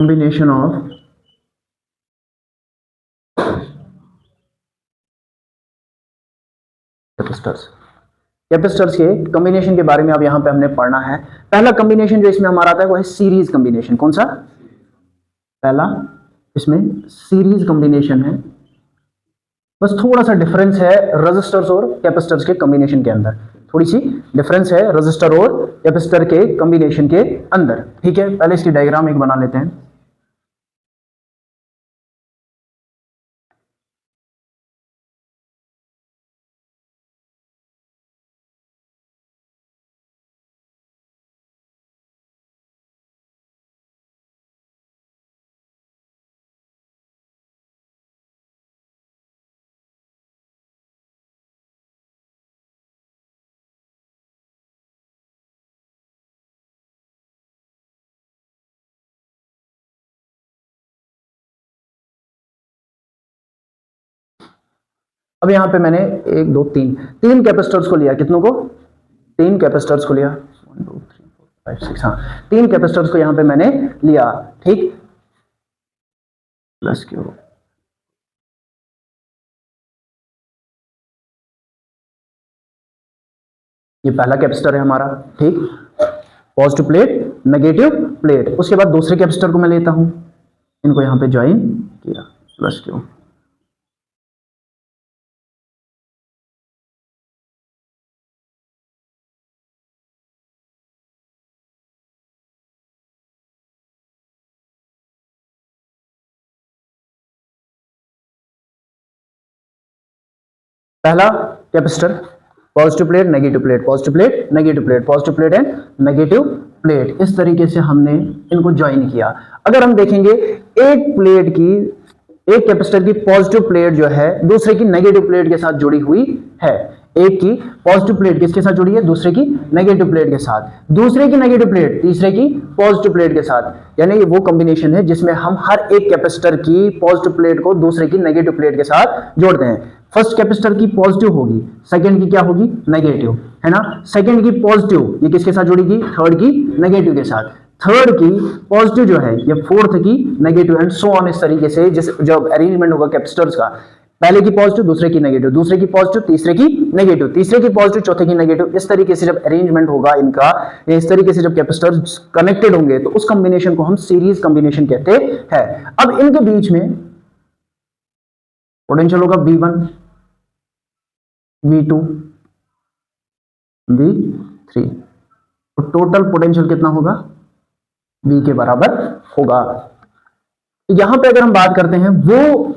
combination of capacitors के combination के बारे में अब यहां पे हमने पढ़ना है। पहला कॉम्बिनेशन जो इसमें हमारा आता है वो है सीरीज कॉम्बिनेशन। कौन सा? पहला इसमें सीरीज कॉम्बिनेशन है। बस थोड़ा सा डिफरेंस है रेजिस्टर्स और कैपेसिटर्स के कॉम्बिनेशन के अंदर, थोड़ी सी डिफरेंस है रेजिस्टर और कैपेसिटर के कॉम्बिनेशन के अंदर। ठीक है, पहले इसकी डायग्राम एक बना लेते हैं। अब यहां पे मैंने एक दो तीन कैपेसिटर्स को लिया। कितनों को? तीन कैपेसिटर्स को लिया। 1 2 3 4 5 6, हाँ, तीन कैपेसिटर्स को यहां पे मैंने लिया। ठीक, प्लस क्यू, ये पहला कैपेसिटर है हमारा। ठीक, पॉजिटिव प्लेट नेगेटिव प्लेट। उसके बाद दूसरे कैपेसिटर को मैं लेता हूं, इनको यहां पे ज्वाइन किया, प्लस क्यू। पहला capacitor positive plate negative plate, positive plate negative plate, positive plate and negative plate, इस तरीके से हमने इनको ज्वाइन किया। अगर हम देखेंगे एक प्लेट की, एक कैपेसिटर की पॉजिटिव प्लेट जो है दूसरे की नेगेटिव प्लेट के साथ जुड़ी हुई है। एक की पॉजिटिव प्लेट किसके साथ जुड़ी है? दूसरे की नेगेटिव प्लेट के साथ। दूसरे की नेगेटिव प्लेट तीसरे की पॉजिटिव प्लेट के साथ। यानी ये वो कॉम्बिनेशन है जिसमें हम हर एक कैपेसिटर की पॉजिटिव प्लेट को दूसरे की नेगेटिव प्लेट के साथ जोड़ते हैं। फर्स्ट कैपेसिटर की पॉजिटिव होगी, सेकंड की क्या होगी? नेगेटिव, है ना। सेकंड की पॉजिटिव ये किसके साथ जुड़ेगी? थर्ड की नेगेटिव के साथ। थर्ड की पॉजिटिव जो है ये फोर्थ की नेगेटिव, एंड सो ऑन। इस तरीके से जब अरेंजमेंट होगा कैपेसिटर्स का, पहले की पॉजिटिव दूसरे की नेगेटिव, दूसरे की पॉजिटिव तीसरे की नेगेटिव, तीसरे की पॉजिटिव चौथे की नेगेटिव, इस तरीके से जब अरेंजमेंट होगा इनका, इस तरीके से जब कैपेसिटर्स कनेक्टेड होंगे तो उस कॉम्बिनेशन को हम सीरीज कॉम्बिनेशन कहते हैं। अब इनके बीच में पोटेंशियल होगा V1 V2 V3, तो टोटल पोटेंशियल कितना होगा? V के बराबर होगा। यहां पे अगर हम बात करते हैं वो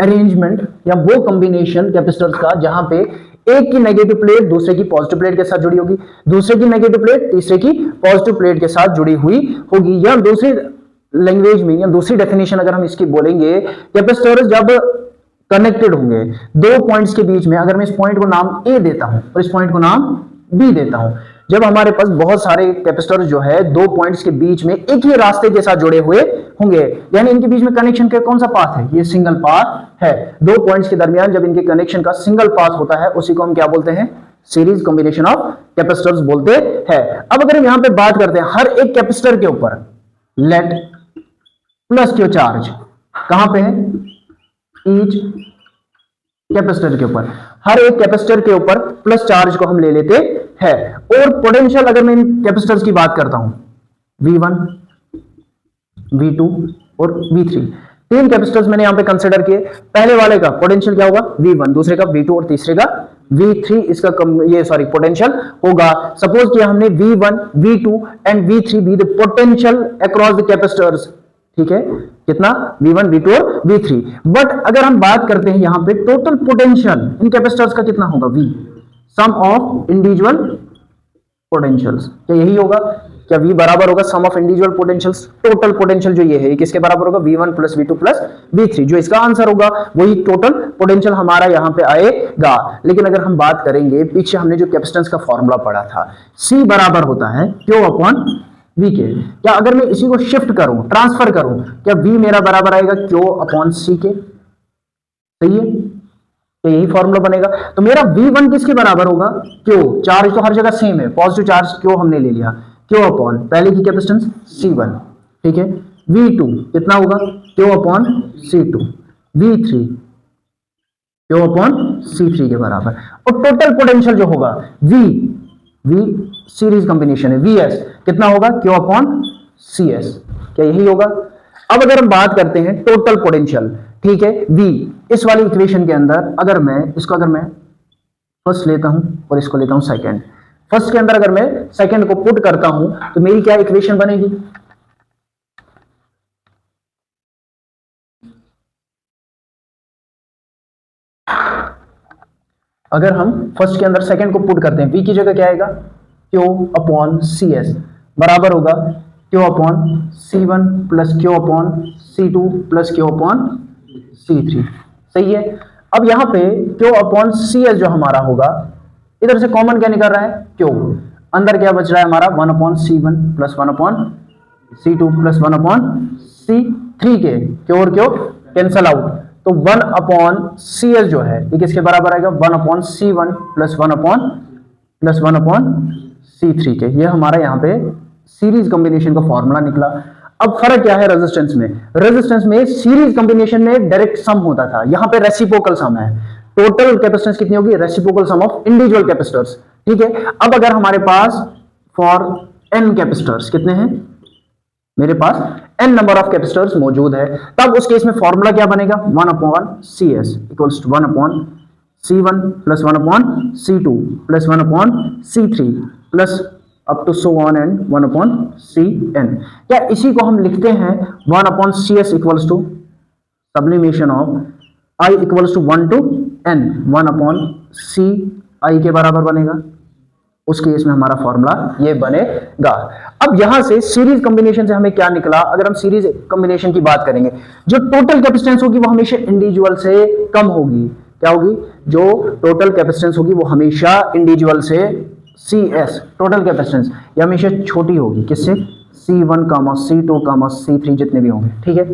अरेंजमेंट या वो कॉम्बिनेशन कैपेसिटर्स का जहां पे एक की नेगेटिव प्लेट दूसरे की पॉजिटिव प्लेट के साथ जुड़ी होगी, दूसरे की नेगेटिव प्लेट तीसरे की पॉजिटिव प्लेट के साथ जुड़ी हुई होगी, या दूसरी लैंग्वेज में या दूसरी डेफिनेशन अगर हम इसकी बोलेंगे, कैपेसिटर्स जब कनेक्टेड होंगे दो पॉइंट्स के बीच में, अगर मैं इस पॉइंट को नाम A देता हूं और इस पॉइंट को नाम B देता हूं, जब हमारे पास बहुत सारे कैपेसिटर जो है दो पॉइंट्स के बीच में एक ही रास्ते के साथ जुड़े हुए होंगे, यानी इनके बीच में कनेक्शन का कौन सा पाथ है? ये सिंगल पाथ है। दो पॉइंट्स के दरमियान जब इनके कनेक्शन का सिंगल पाथ होता है उसी को हम क्या बोलते हैं? सीरीज कॉम्बिनेशन ऑफ कैपेसिटर्स बोलते हैं। अब अगर हम यहां पे बात करते हैं हर एक कैपेसिटर के ऊपर लेट प्लस क्यू चार्ज कहां पे है? ईच कैपेसिटर के ऊपर, हर एक कैपेसिटर के ऊपर प्लस चार्ज को हम ले लेते हैं। और पोटेंशियल अगर मैं इन कैपेसिटर्स की बात करता हूं V1 V2 और V3, तीन कैपेसिटर्स मैंने यहां पे कंसीडर किए। पहले वाले का पोटेंशियल क्या होगा? V1, दूसरे का V2 और तीसरे का V3, इसका पोटेंशियल होगा। सपोज किया हमने V1 V2 and V3 be the potential across the capacitors. ठीक है, कितना? V1 V2 और V3। बट अगर हम बात करते हैं यहां पे टोटल पोटेंशियल इन कैपेसिटर्स का कितना होगा? V, sum of individual potentials. क्या यही होगा? क्या V बराबर होगा sum of individual potentials? Total potential जो ये है किसके बराबर होगा? V1 plus V2 plus V3। जो इसका आंसर होगा वही टोटल पोटेंशियल हमारा यहां पे आएगा। लेकिन अगर हम बात करेंगे, पीछे हमने जो कैपेसिटेंस का फॉर्मूला पढ़ा था, C बराबर होता है Q अपॉन V के। क्या अगर मैं इसी को शिफ्ट करूं, ट्रांसफर करूं, क्या V मेरा बराबर आएगा Q अपॉन C के? सही है, तो यही फॉर्मूला बनेगा। तो मेरा V1 किसके बराबर होगा? Q, चार्ज तो हर जगह सेम है, पॉजिटिव चार्ज Q हमने ले लिया, Q अपॉन पहले की कैपेसिटेंस C1। ठीक है, V2 कितना होगा, Q upon C2, V3 Q upon C3 के बराबर। और टोटल पोटेंशियल जो होगा V सीरीज कॉम्बिनेशन है, VS कितना होगा, Q अपॉन CS। क्या यही होगा? अब अगर हम बात करते हैं टोटल पोटेंशियल, ठीक है, V इस वाली इक्वेशन के अंदर अगर मैं फर्स्ट लेता हूं और इसको लेता हूं सेकंड, फर्स्ट के अंदर अगर मैं सेकंड को पुट करता हूं तो मेरी क्या इक्वेशन बनेगी, अगर हम फर्स्ट के अंदर सेकंड को पुट करते हैं, V की जगह क्या आएगा, Q अपॉन CS बराबर होगा Q upon C1 plus Q upon C2 plus Q upon C3। सही है। अब यहां पे Q अपॉन CS जो हमारा होगा, इधर से कॉमन क्या निकल रहा है, Q, अंदर क्या बच रहा है हमारा 1 upon C1 plus 1 upon C2 plus 1 upon C3 के Q और Q कैंसल आउट, तो 1 अपॉन CS जो है ये किसके बराबर आएगा, 1 upon C1 plus 1 upon C3 के। ये हमारा यहाँ पे सीरीज कॉम्बिनेशन का फॉर्मूला निकला। अब फर्क क्या है रेजिस्टेंस में, रेजिस्टेंस में सीरीज कॉम्बिनेशन में डायरेक्ट सम होता था, यहां पे रेसिप्रोकल सम है। टोटल कैपेसिटेंस कितनी होगी, reciprocal sum of individual capacitors. ठीक है। अब अगर हमारे पास फॉर n कैपेसिटर्स कितने हैं, मेरे पास n नंबर ऑफ कैपेसिटर्स मौजूद है, तब उस केस में फॉर्मूला क्या बनेगा, 1 upon CS equals to 1 upon C1 plus 1 upon C2 plus 1 upon C3 plus up to so on and 1 upon Cn। क्या इसी को हम लिखते हैं 1 upon CS equals to sublimation of I equals to 1 to n, 1 upon C I के बराबर बनेगा। उस केस में हमारा फॉर्मूला ये बनेगा। अब यहां से सीरीज कॉम्बिनेशन से हमें क्या निकला, अगर हम सीरीज कॉम्बिनेशन की बात करेंगे, जो टोटल कैपेसिटेंस होगी वो हमेशा इंडिविजुअल से कम होगी। क्या होगी, जो टोटल कैपेसिटेंस होगी वो हमेशा इंडिविजुअल से CS टोटल कैपेसिटेंस ये हमेशा छोटी होगी, किससे, C1 C2 C3 जितने भी होंगे। ठीक है।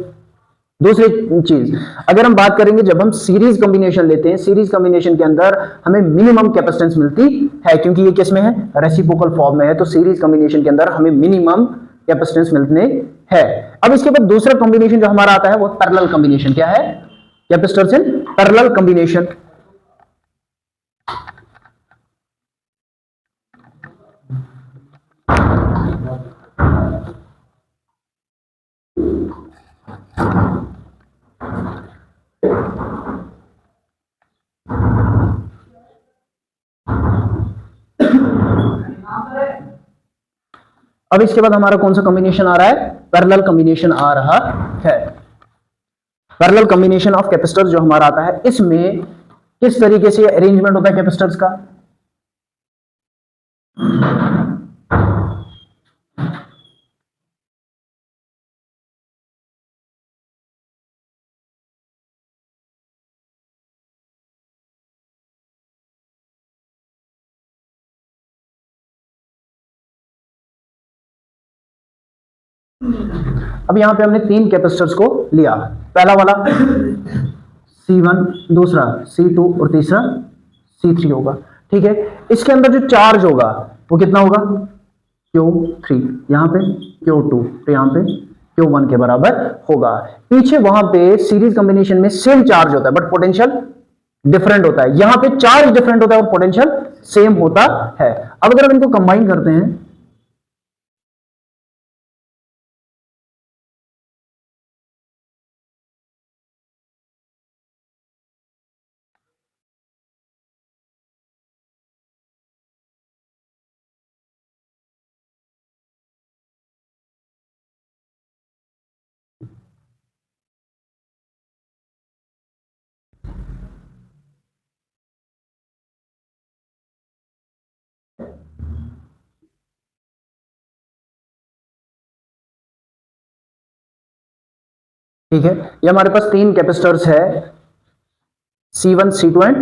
दूसरी चीज अगर हम बात करेंगे, जब हम सीरीज कॉम्बिनेशन लेते हैं, सीरीज कॉम्बिनेशन के अंदर हमें मिनिमम कैपेसिटेंस मिलती है, क्योंकि ये किस में है, रेसिप्रोकल फॉर्म में है, तो सीरीज कॉम्बिनेशन के अंदर हमें मिनिमम कैपेसिटेंस मिलने है। अब इसके बाद दूसरा कॉम्बिनेशन जो हमारा आता है वो पैरेलल कॉम्बिनेशन। क्या है, कैपेसिटर्स इन पैरेलल कॉम्बिनेशन। अब इसके बाद हमारा कौन सा कॉम्बिनेशन आ रहा है, पैरेलल कॉम्बिनेशन आ रहा है। पैरेलल कॉम्बिनेशन ऑफ कैपेसिटर्स जो हमारा आता है, इसमें किस तरीके से अरेंजमेंट होता है कैपेसिटर्स का, अब यहां पे हमने 3 कैपेसिटर्स को लिया, पहला वाला C1, दूसरा C2 और तीसरा C3 होगा। ठीक है। इसके अंदर जो चार्ज होगा वो कितना होगा, Q3, यहां पे Q2, तो यहां पे Q1 के बराबर होगा। पीछे वहां पे सीरीज कॉम्बिनेशन में सेम चार्ज होता है बट पोटेंशियल डिफरेंट होता है, यहां पे चार्ज डिफरेंट होता है और पोटेंशियल सेम होता है। अब अगर हम इनको कंबाइन करते हैं, ठीक है, ये हमारे पास 3 कैपेसिटर्स है, C1 C2 एंड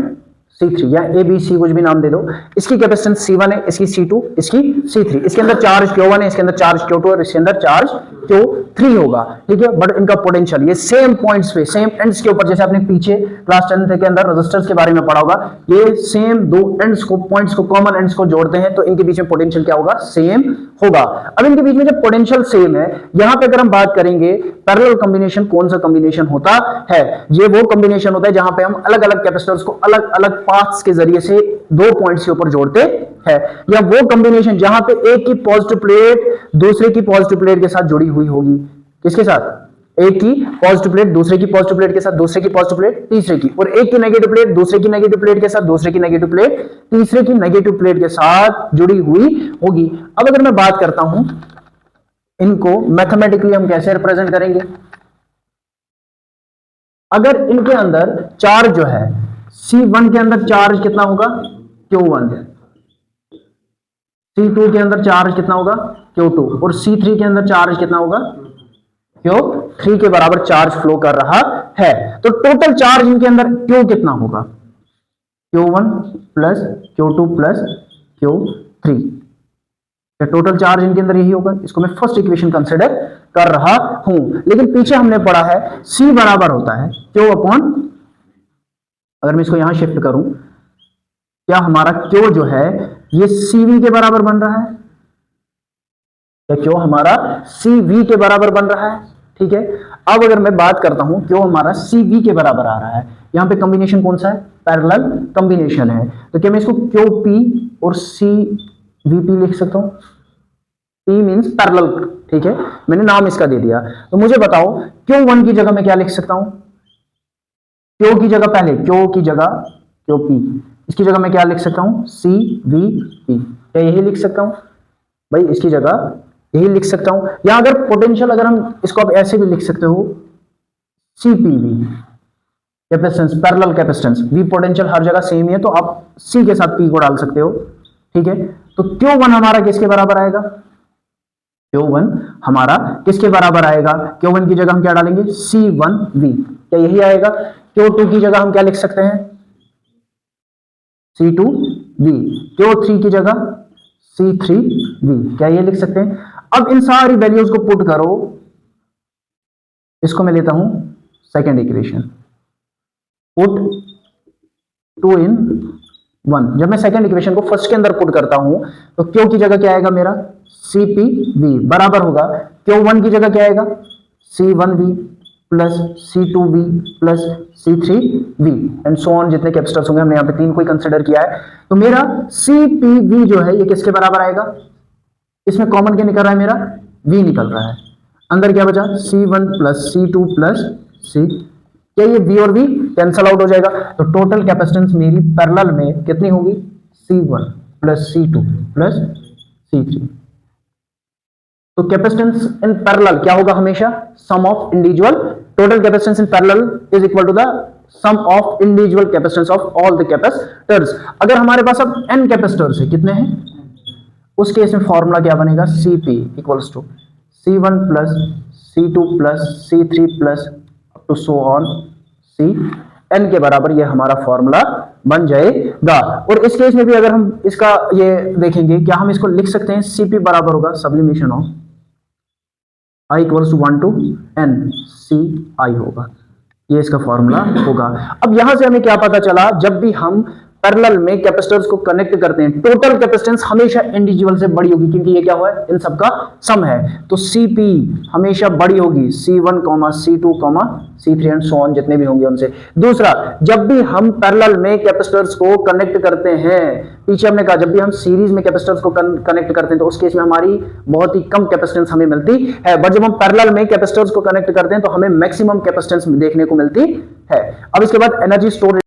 C3 या ABC कुछ भी नाम दे दो। इसकी कैपेसिटेंस C1 है, इसकी C2, इसकी C3। इसके अंदर चार्ज Q1 है, इसके अंदर चार्ज Q2 और इसके अंदर चार्ज Q3 होगा, ठीक है। बट इनका पोटेंशियल ये सेम पॉइंट्स पे, सेम एंड्स के ऊपर, जैसे आपने पीछे क्लास 10 के अंदर रेजिस्टर्स के बारे में पढ़ा होगा, ये सेम दो एंड्स को, पॉइंट्स को, कॉमन एंड्स को जोड़ते हैं, तो इनके बीच में पोटेंशियल क्या होगा, सेम होगा। अब इनके बीच में जब पोटेंशियल सेम है, यहां पे अगर हम बात करेंगे पैरेलल कॉम्बिनेशन कौन सा कॉम्बिनेशन होता है, ये वो कॉम्बिनेशन होता है जहां पे हम अलग अलग कैपेसिटर्स को अलग अलग पाथ्स के जरिए से दो पॉइंट्स के ऊपर जोड़ते हैं, या वो कॉम्बिनेशन जहां पे एक की पॉजिटिव प्लेट दूसरे की पॉजिटिव प्लेट के साथ जुड़ी हुई होगी। किसके साथ? एक की पॉजिटिव प्लेट दूसरे की पॉजिटिव प्लेट के साथ, दूसरे की पॉजिटिव प्लेट तीसरे की, और एक की नेगेटिव प्लेट दूसरे की नेगेटिव प्लेट के साथ, दूसरे की नेगेटिव प्लेट तीसरे की नेगेटिव प्लेट के साथ जुड़ी हुई होगी। अब अगर मैं बात करता हूं इनको मैथमेटिकली हम कैसे रिप्रेजेंट करेंगे, अगर इनके अंदर चार्ज जो है C1 के अंदर चार्ज कितना होगा, Q1, C2 के अंदर चार्ज कितना होगा, Q2, और C3 के अंदर चार्ज कितना होगा, Q3 के बराबर चार्ज फ्लो कर रहा है। तो टोटल चार्ज इनके अंदर Q कितना होगा, Q1 plus Q2 plus Q3, total charge इनके अंदर यही होगा। इसको मैं फर्स्ट इक्वेशन कंसिडर कर रहा हूं, लेकिन पीछे हमने पढ़ा है C बराबर होता है Q अपॉन, अगर मैं इसको यहां शिफ्ट करूं, क्या हमारा Q जो है ये CV के बराबर बन रहा है, या Q हमारा CV के बराबर बन रहा है, ठीक है। अब अगर मैं बात करता हूं Q हमारा CV के बराबर आ रहा है, यहां पे कॉम्बिनेशन कौन सा है, पैरेलल कॉम्बिनेशन है, तो क्या मैं इसको QP और CVP लिख सकता हूं, P मींस पैरेलल, ठीक है, मैंने नाम इसका दे दिया। तो मुझे बताओ Q1 की जगह मैं क्या लिख सकता हूं, Q की जगह पहले Q की जगह QP, इसकी जगह मैं क्या लिख सकता हूं, CVP, क्या यही लिख सकता हूं भाई, इसकी जगह यही लिख सकता हूं। या अगर पोटेंशियल, अगर हम इसको आप ऐसे भी लिख सकते हो, CPV, capacitance, parallel capacitance, V potential हर जगह सेम ही है, तो आप C के साथ P को डाल सकते हो, ठीक है। तो Q1 हमारा किसके बराबर आएगा, Q1 हमारा किसके बराबर आएगा, Q1 की जगह हम क्या डालेंगे, C1V, क्या यही आएगा। Q2 की जगह हम क्या लिख सकते हैं, C2V, Q3 की जगह C3V, क्या ये लिख सकते हैं। अब इन सारी वैल्यूज को पुट करो, इसको मैं लेता हूं सेकेंड इक्वेशन, पुट 2 in 1। जब मैं सेकेंड इक्वेशन को फर्स्ट के अंदर पुट करता हूं, तो Q की जगह क्या आएगा मेरा, CPV बराबर होगा Q1 की जगह क्या आएगा, C1V plus C2V plus C3V and so on, जितने कैपेसिटर्स होंगे, हमने यहाँ पे 3 को ही कंसिडर किया है। तो मेरा CPV जो है ये किसके बराबर आएगा, इसमें कॉमन क्या निकल रहा है, मेरा V निकल रहा है, अंदर क्या बचा, C1 plus C2 plus C, क्या ये V और V कैंसल आउट हो जाएगा। तो टोटल कैपेसिटेंस मेरी पैरेलल में कितनी होगी, C1 plus C2 plus C3। तो कैपेसिटेंस इन पैरेलल क्या होगा, हमेशा sum of individual, total capacitance in parallel is equal to the sum of individual capacitance of all the capacitors. अगर हमारे पास अब n कैपेसिटर्स है, कितने हैं, उस केस में फॉर्मूला क्या बनेगा, CP equals to C1 plus C2 plus C3 plus up to so on CN के बराबर, ये हमारा फॉर्मूला बन जाएगा। और इस केस में भी अगर हम इसका ये देखेंगे, क्या हम इसको लिख सकते हैं, CP बराबर होगा sublimation of I equals to 1 to N CI होगा, ये इसका फॉर्मूला होगा। अब यहां से हमें क्या पता चला, जब भी हम पैरेलल में कैपेसिटर्स को कनेक्ट करते हैं, टोटल कैपेसिटेंस हमेशा इंडिविजुअल से बड़ी होगी, क्योंकि ये क्या हुआ है, इन सबका सम है। तो CP हमेशा बड़ी होगी C1, C2, C3 and so on, जितने भी होंगे उनसे। दूसरा, जब भी हम पैरेलल में कैपेसिटर्स को कनेक्ट करते हैं, पीछे हमने कहा जब भी हम सीरीज में कैपेसिटर्स को कनेक्ट करते हैं, तो उस केस में हमारी बहुत ही कम कैपेसिटेंस हमें मिलती है, बट जब हम पैरेलल में कैपेसिटर्स को कनेक्ट करते हैं तो हमें मैक्सिमम कैपेसिटेंस देखने को मिलती है। अब इसके बाद एनर्जी स्टोर